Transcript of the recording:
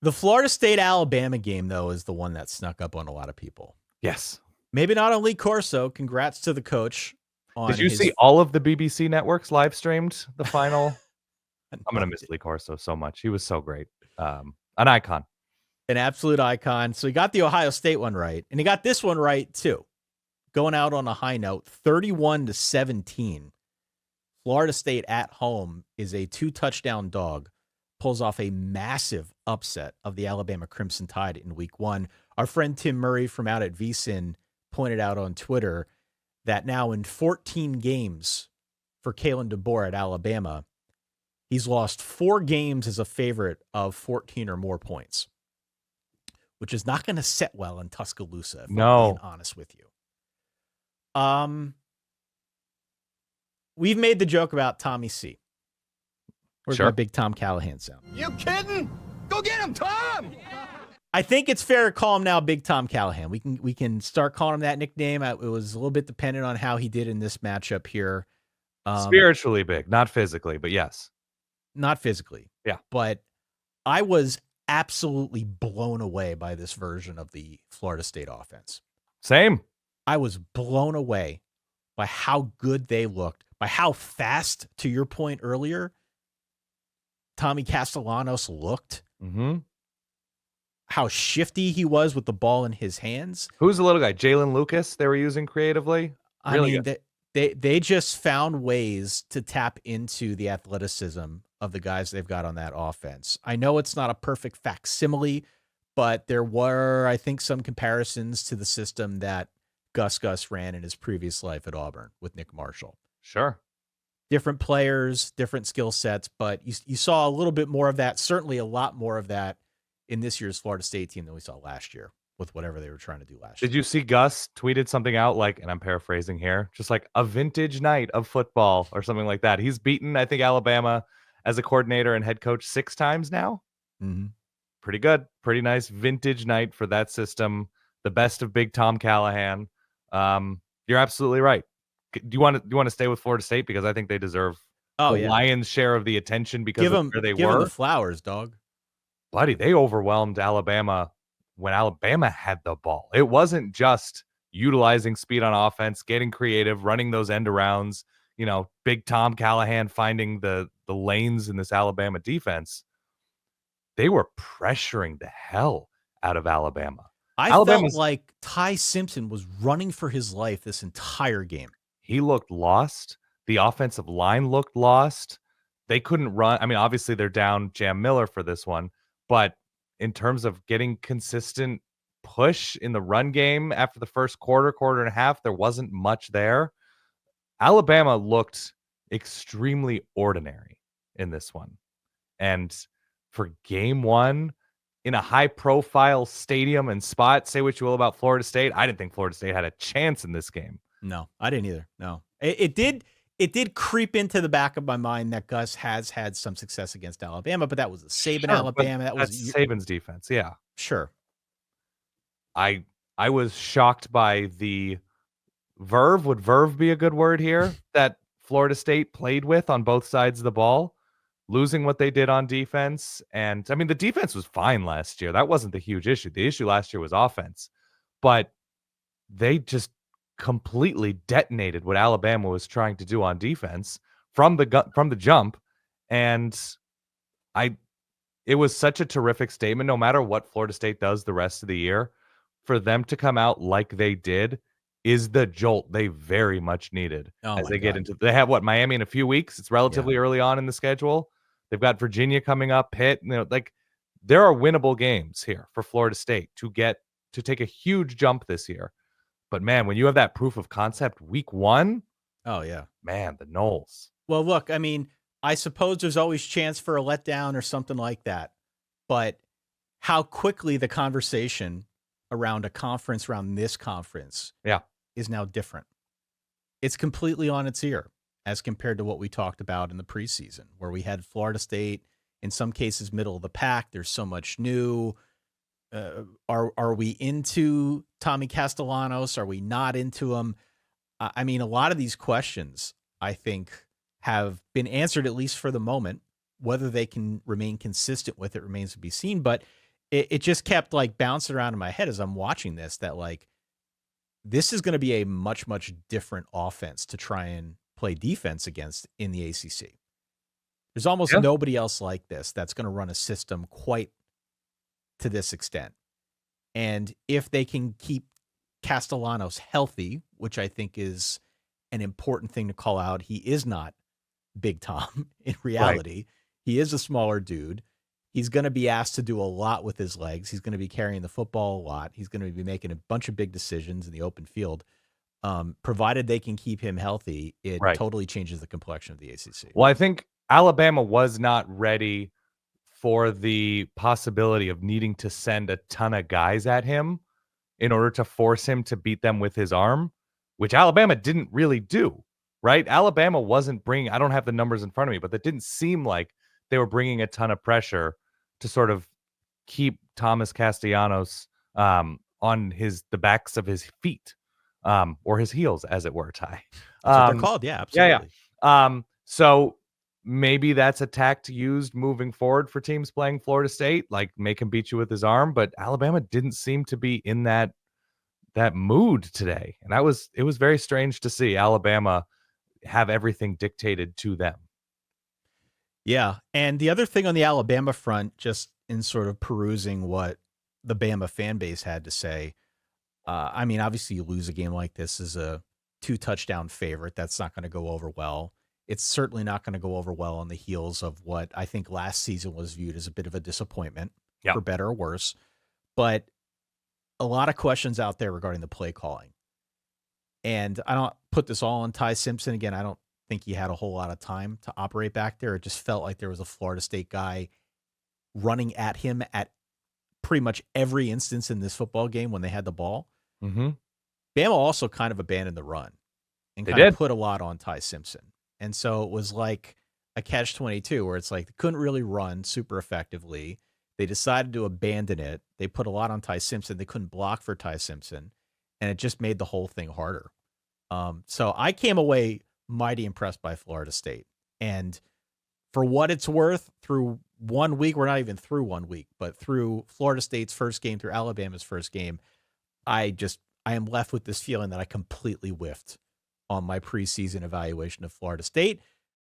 The Florida State-Alabama game, though, is the one that snuck up on a lot of people. Yes. Maybe not on Lee Corso. Congrats to the coach. Did you see all of the BBC networks live streamed the final? I'm going to miss Lee Corso so much. He was so great. An icon. An absolute icon. So he got the Ohio State one right, and he got this one right, too. Going out on a high note, 31-17. Florida State at home is a 2-touchdown dog. Pulls off a massive upset of the Alabama Crimson Tide in week 1. Our friend Tim Murray from out at VSiN pointed out on Twitter that now in 14 games for Kalen DeBoer at Alabama, he's lost 4 games as a favorite of 14 or more points, which is not going to set well in Tuscaloosa, if I'm being honest with you. We've made the joke about Tommy C. Where's my big Tom Callahan sound? You kidding? Go get him, Tom! I think it's fair to call him now Big Tom Callahan. We can start calling him that nickname. It was a little bit dependent on how he did in this matchup here. Spiritually big, not physically, but yes. Not physically. Yeah. But I was absolutely blown away by this version of the Florida State offense. Same. I was blown away by how good they looked, by how fast, to your point earlier, Tommy Castellanos looked. Mm-hmm. How shifty he was with the ball in his hands. Who's the little guy? Jalen Lucas they were using creatively? Really they just found ways to tap into the athleticism of the guys they've got on that offense. I know it's not a perfect facsimile, but there were, I think, some comparisons to the system that Gus ran in his previous life at Auburn with Nick Marshall. Sure. Different players, different skill sets, but you saw a little bit more of that, certainly a lot more of that in this year's Florida State team than we saw last year with whatever they were trying to do last year. Did you see Gus tweeted something out like, and I'm paraphrasing here, just like a vintage night of football or something like that? He's beaten, I think, Alabama as a coordinator and head coach 6 times now. Mm-hmm. Pretty good. Pretty nice vintage night for that system. The best of Big Tom Callahan. You're absolutely right. Do you want to stay with Florida State? Because I think they deserve the lion's share of the attention because of where they were. Give them the flowers, dog. Buddy, they overwhelmed Alabama when Alabama had the ball. It wasn't just utilizing speed on offense, getting creative, running those end arounds, Big Tom Callahan finding the lanes in this Alabama defense. They were pressuring the hell out of Alabama. I felt like Ty Simpson was running for his life this entire game. He looked lost. The offensive line looked lost. They couldn't run. I mean, obviously they're down Jam Miller for this one, but in terms of getting consistent push in the run game after the first quarter and a half, there wasn't much there. Alabama looked extremely ordinary in this one. And for game 1, in a high-profile stadium and spot, say what you will about Florida State, I didn't think Florida State had a chance in this game. No, I didn't either. No. It did creep into the back of my mind that Gus has had some success against Alabama, but that was the Saban Alabama. That's Saban's defense, yeah. Sure. I was shocked by the verve. Would verve be a good word here? That Florida State played with on both sides of the ball, losing what they did on defense. And, I mean, the defense was fine last year. That wasn't the huge issue. The issue last year was offense. But they just completely detonated what Alabama was trying to do on defense from the jump, and it was such a terrific statement. No matter what Florida State does the rest of the year, for them to come out like they did is the jolt they very much needed as they get into. They have Miami in a few weeks. It's relatively early on in the schedule. They've got Virginia coming up, Pitt. There are winnable games here for Florida State to take a huge jump this year. But, man, when you have that proof of concept week 1, oh, yeah. Man, the Noles. Well, look, I mean, I suppose there's always chance for a letdown or something like that. But how quickly the conversation around this conference is now different. It's completely on its ear as compared to what we talked about in the preseason, where we had Florida State, in some cases, middle of the pack. There's so much new. Are we into Tommy Castellanos? Are we not into him? I mean, a lot of these questions, I think, have been answered, at least for the moment. Whether they can remain consistent with it remains to be seen. But it just kept like bouncing around in my head as I'm watching this, that like, this is going to be a much, much different offense to try and play defense against in the ACC. There's almost Yeah. nobody else like this that's going to run a system quite to this extent. And if they can keep Castellanos healthy, which I think is an important thing to call out, he is not Big Tom in reality. He is a smaller dude. He's going to be asked to do a lot with his legs. He's going to be carrying the football a lot. He's going to be making a bunch of big decisions in the open field. Provided they can keep him healthy, it totally changes the complexion of the ACC. Well, I think Alabama was not ready for the possibility of needing to send a ton of guys at him in order to force him to beat them with his arm, which Alabama didn't really do, right? Alabama wasn't bringing, I don't have the numbers in front of me, but that didn't seem like they were bringing a ton of pressure to sort of keep Thomas Castellanos on the backs of his feet, or his heels, as it were, Ty. That's what they're called. Yeah, absolutely. So maybe that's a tact used moving forward for teams playing Florida State, like make him beat you with his arm. But Alabama didn't seem to be in that mood today, and it was very strange to see Alabama have everything dictated to them. Yeah, and the other thing on the Alabama front, just in sort of perusing what the Bama fan base had to say, I mean, obviously you lose a game like this as a 2-touchdown favorite. That's not going to go over well. It's certainly not going to go over well on the heels of what I think last season was viewed as a bit of a disappointment, for better or worse. But a lot of questions out there regarding the play calling. And I don't put this all on Ty Simpson. Again, I don't think he had a whole lot of time to operate back there. It just felt like there was a Florida State guy running at him at pretty much every instance in this football game when they had the ball. Mm-hmm. Bama also kind of abandoned the run and kind of put a lot on Ty Simpson. And so it was like a catch-22 where it's like they couldn't really run super effectively. They decided to abandon it. They put a lot on Ty Simpson. They couldn't block for Ty Simpson, and it just made the whole thing harder. So I came away mighty impressed by Florida State. And for what it's worth, through 1 week, we're not even through 1 week, but through Florida State's first game, through Alabama's first game, I am left with this feeling that I completely whiffed on my preseason evaluation of Florida State.